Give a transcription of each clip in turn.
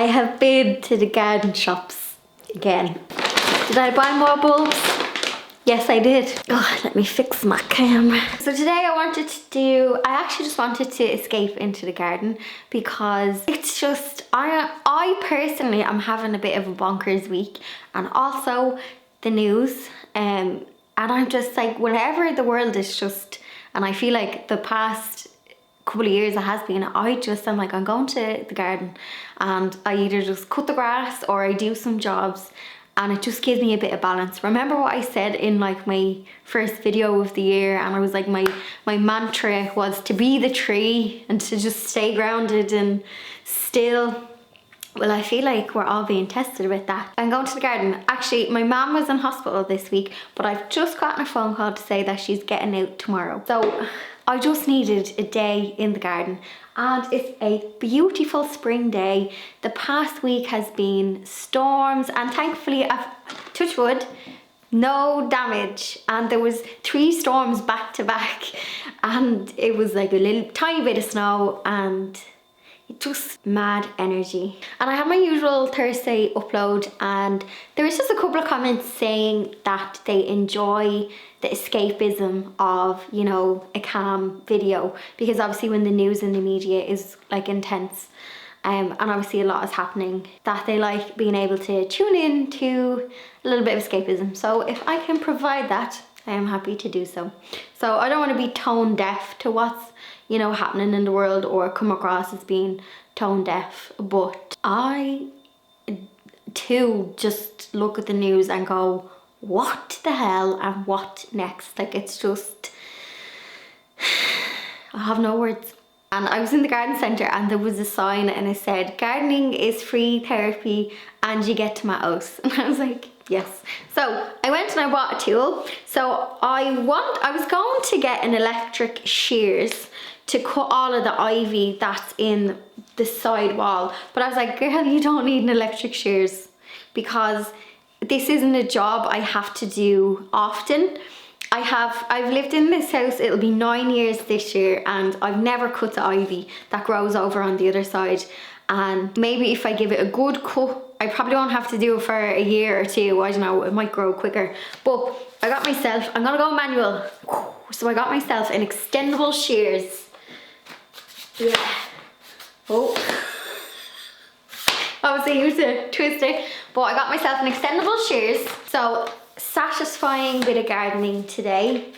I have been to the garden shops again. Did I buy more bulbs? Yes, I did. Oh, let me fix my camera. So today I actually just wanted to escape into the garden because it's just, I personally am having a bit of a bonkers week, and also the news, and I'm just like, whenever the world is just, and I feel like the past couple of years it has been, I'm like, I'm going to the garden and I either just cut the grass or I do some jobs, and it just gives me a bit of balance. Remember what I said in like my first video of the year, and I was like, my mantra was to be the tree and to just stay grounded and still. Well, I feel like we're all being tested with that. I'm going to the garden. Actually, my mum was in hospital this week, but I've just gotten a phone call to say that she's getting out tomorrow. So I just needed a day in the garden, and it's a beautiful spring day. The past week has been storms, and thankfully, I've touched wood, no damage, and there was 3 storms back to back, and it was like a little tiny bit of snow, and just mad energy. And I had my usual Thursday upload, and there was just a couple of comments saying that they enjoy the escapism of, you know, a calm video, because obviously when the news and the media is like intense, and obviously a lot is happening, that they like being able to tune in to a little bit of escapism. So if I can provide that, I am happy to do so. So I don't want to be tone deaf to what's, you know, happening in the world, or come across as being tone deaf, but I too just look at the news and go, what the hell and what next? Like, it's just, I have no words. And I was in the garden centre and there was a sign and it said, gardening is free therapy and you get tomatoes. And I was like, yes. So I went and I bought a tool. So I was going to get an electric shears to cut all of the ivy that's in the side wall. But I was like, girl, you don't need an electric shears, because this isn't a job I have to do often. I've lived in this house, it'll be 9 years this year, and I've never cut the ivy that grows over on the other side. And maybe if I give it a good cut, I probably won't have to do it for a year or 2, I don't know, it might grow quicker. But I got myself, I'm gonna go manual. So I got myself an extendable shears. Yeah. Oh. Obviously you have to twist it, but I got myself an extendable shears. So satisfying bit of gardening today.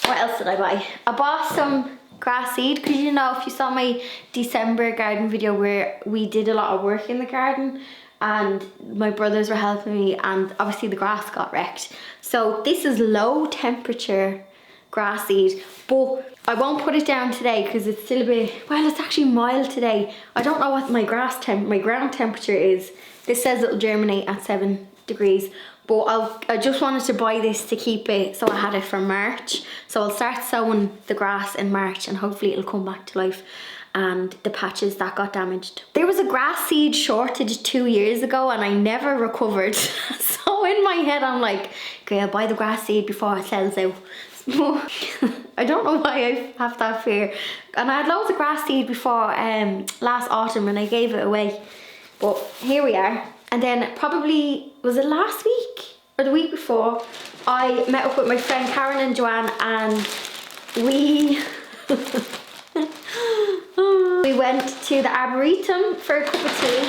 What else did I buy? I bought some grass seed, because you know, if you saw my December garden video where we did a lot of work in the garden and my brothers were helping me, and obviously the grass got wrecked. So this is low temperature grass seed, but I won't put it down today because it's still a bit, well, it's actually mild today. I don't know what my ground temperature is. This says it'll germinate at 7 degrees, but I just wanted to buy this to keep it, so I had it for March. So I'll start sowing the grass in March and hopefully it'll come back to life, and the patches that got damaged. There was a grass seed shortage 2 years ago and I never recovered. So in my head I'm like, okay, I'll buy the grass seed before it sells out. I don't know why I have that fear. And I had loads of grass seed before last autumn and I gave it away. But here we are. And then probably, was it last week or the week before, I met up with my friend Karen and Joanne, and we we went to the Arboretum for a cup of tea.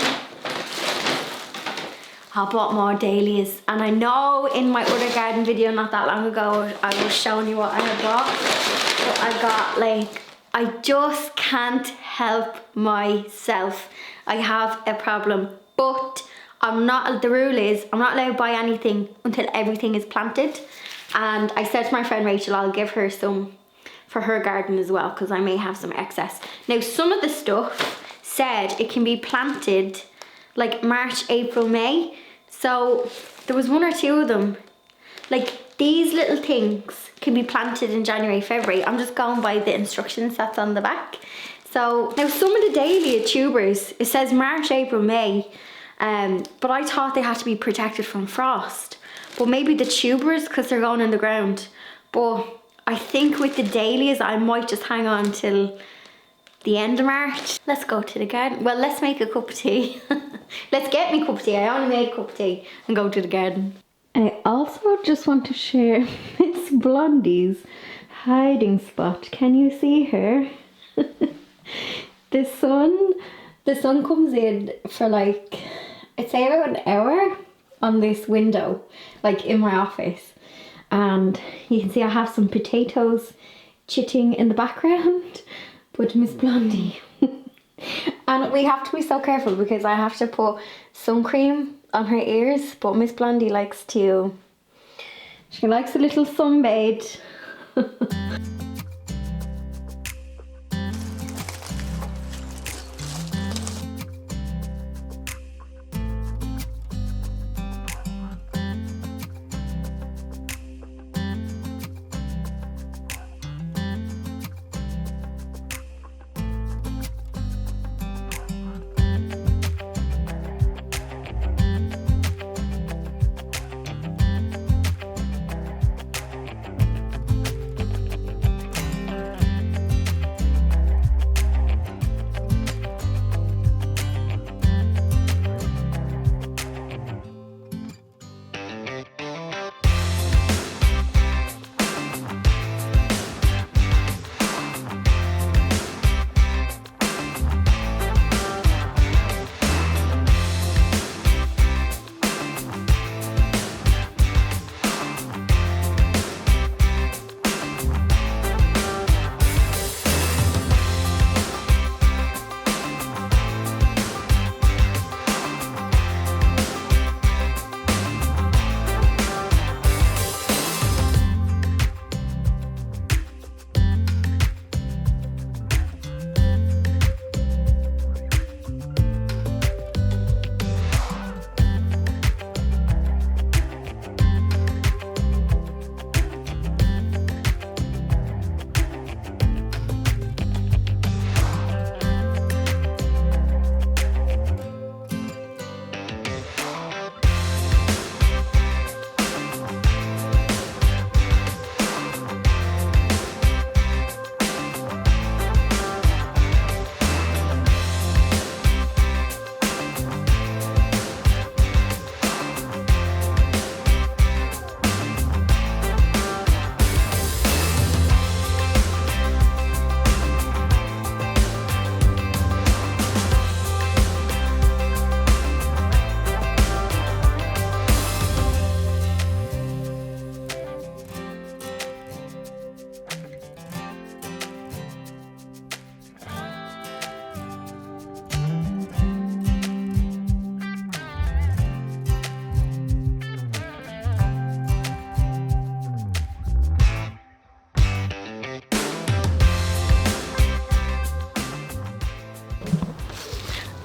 I bought more dahlias, and I know in my other garden video not that long ago I was showing you what I had bought, but I got, like, I just can't help myself. I have a problem, but the rule is I'm not allowed to buy anything until everything is planted. And I said to my friend Rachel I'll give her some for her garden as well, because I may have some excess. Now some of the stuff said it can be planted like March, April, May. So there was 1 or 2 of them. Like, these little things can be planted in January, February. I'm just going by the instructions that's on the back. So now some of the dahlia tubers, it says March, April, May. But I thought they had to be protected from frost. But maybe the tubers, because they're going in the ground. But I think with the dahlias, I might just hang on till the end of March. Let's go to the garden. Well, let's make a cup of tea. Let's get me a cup of tea. I only made a cup of tea and go to the garden. I also just want to share Miss Blondie's hiding spot. Can you see her? The sun comes in for like, I'd say about an hour on this window, like in my office. And you can see I have some potatoes chitting in the background. But Miss Blondie. And we have to be so careful because I have to put sun cream on her ears. But Miss Blondie likes to, she likes a little sunbathe.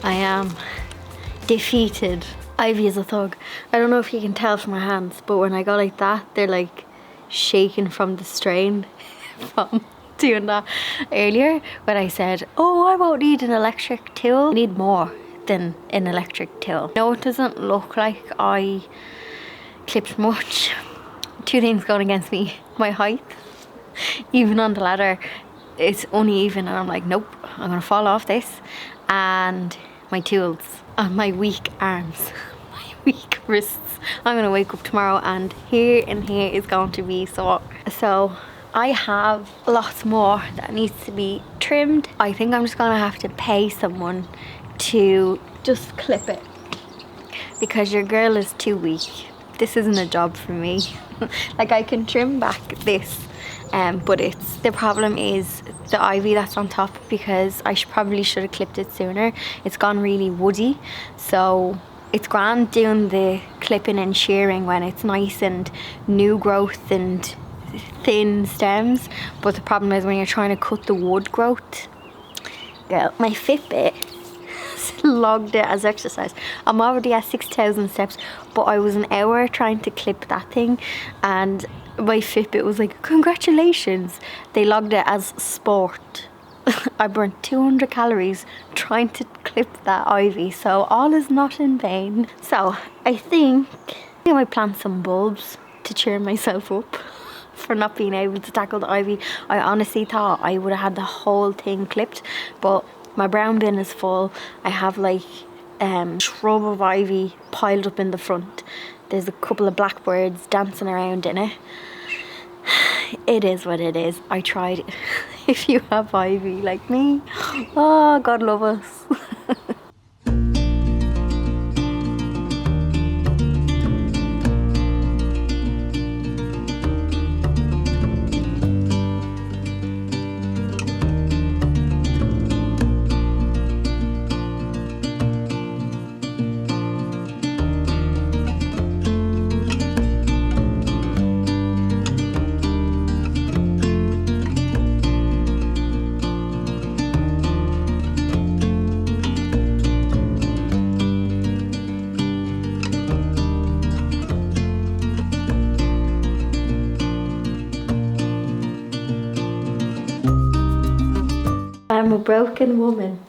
I am defeated. Ivy is a thug. I don't know if you can tell from my hands, but when I go like that, they're like shaking from the strain from doing that earlier when I said, oh, I won't need an electric tool. I need more than an electric tool. No, it doesn't look like I clipped much. Two things going against me. My height, even on the ladder, it's uneven and I'm like, nope, I'm gonna fall off this. And my tools and my weak arms, my weak wrists. I'm gonna wake up tomorrow and here is going to be sore. So I have lots more that needs to be trimmed. I think I'm just gonna have to pay someone to just clip it because your girl is too weak. This isn't a job for me. Like I can trim back this, but the problem is the ivy that's on top, because I probably should have clipped it sooner. It's gone really woody, so it's grand doing the clipping and shearing when it's nice and new growth and thin stems, but the problem is when you're trying to cut the wood growth. Girl, my Fitbit logged it as exercise. I'm already at 6,000 steps, but I was an hour trying to clip that thing and my Fitbit was like, congratulations. They logged it as sport. I burnt 200 calories trying to clip that ivy, so all is not in vain. So I think I might plant some bulbs to cheer myself up for not being able to tackle the ivy. I honestly thought I would have had the whole thing clipped, but my brown bin is full. I have like shrub of ivy piled up in the front. There's a couple of blackbirds dancing around in it. It is what it is. I tried. If you have ivy like me, oh, God love us. I'm a broken woman.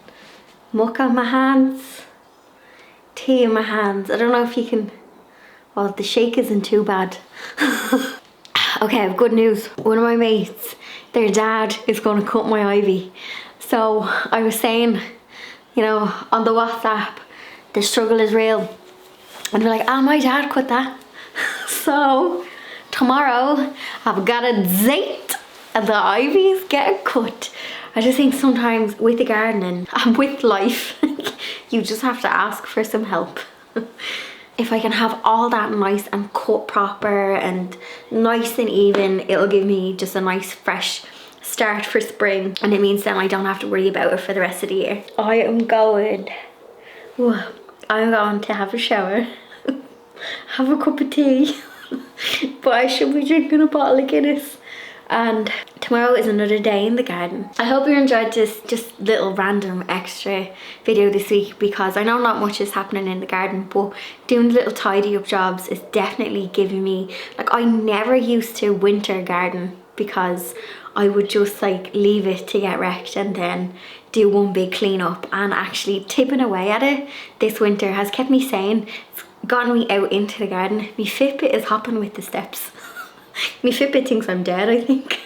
Muck on my hands, tea in my hands. I don't know if you can, well, the shake isn't too bad. Okay, I have good news. One of my mates, their dad is going to cut my ivy. So I was saying, you know, on the WhatsApp, the struggle is real. And they're like, ah, my dad cut that. So tomorrow I've got a date and the ivy's getting cut. I just think sometimes with the gardening and with life, you just have to ask for some help. If I can have all that nice and cut proper and nice and even, it'll give me just a nice fresh start for spring, and it means then I don't have to worry about it for the rest of the year. I'm going to have a shower, have a cup of tea, but I should be drinking a bottle of Guinness. And tomorrow is another day in the garden. I hope you enjoyed this just little random extra video this week, because I know not much is happening in the garden, but doing little tidy up jobs is definitely giving me, like, I never used to winter garden because I would just like leave it to get wrecked and then do one big clean up, and actually tipping away at it this winter has kept me sane. It's gotten me out into the garden. My Fitbit is hopping with the steps. My Fitbit thinks I'm dead, I think.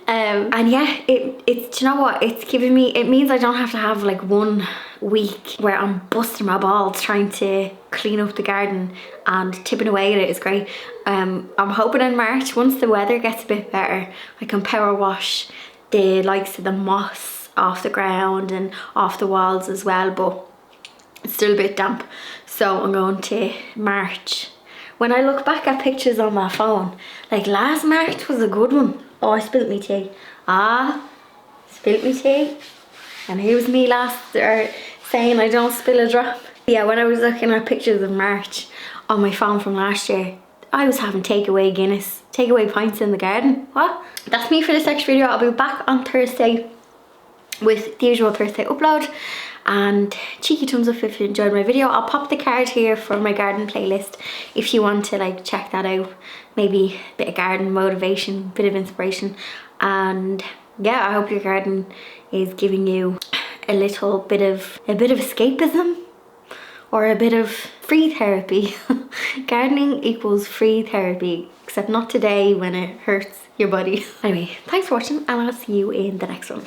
And yeah, it's, do you know what, it's giving me, it means I don't have to have like 1 week where I'm busting my balls trying to clean up the garden, and tipping away at it is great. I'm hoping in March, once the weather gets a bit better, I can power wash the likes of the moss off the ground and off the walls as well, but it's still a bit damp. So I'm going to March. When I look back at pictures on my phone, like last March was a good one. Oh, I spilt me tea. Spilt me tea. And here's me saying I don't spill a drop. Yeah, when I was looking at pictures of March on my phone from last year, I was having takeaway Guinness, takeaway pints in the garden. What? That's me for this next video. I'll be back on Thursday with the usual Thursday upload. And cheeky thumbs up if you enjoyed my video. I'll pop the card here for my garden playlist if you want to like check that out. Maybe a bit of garden motivation, bit of inspiration. And yeah, I hope your garden is giving you a little bit of escapism or a bit of free therapy. Gardening equals free therapy, except not today when it hurts your body. Anyway, thanks for watching, and I'll see you in the next one.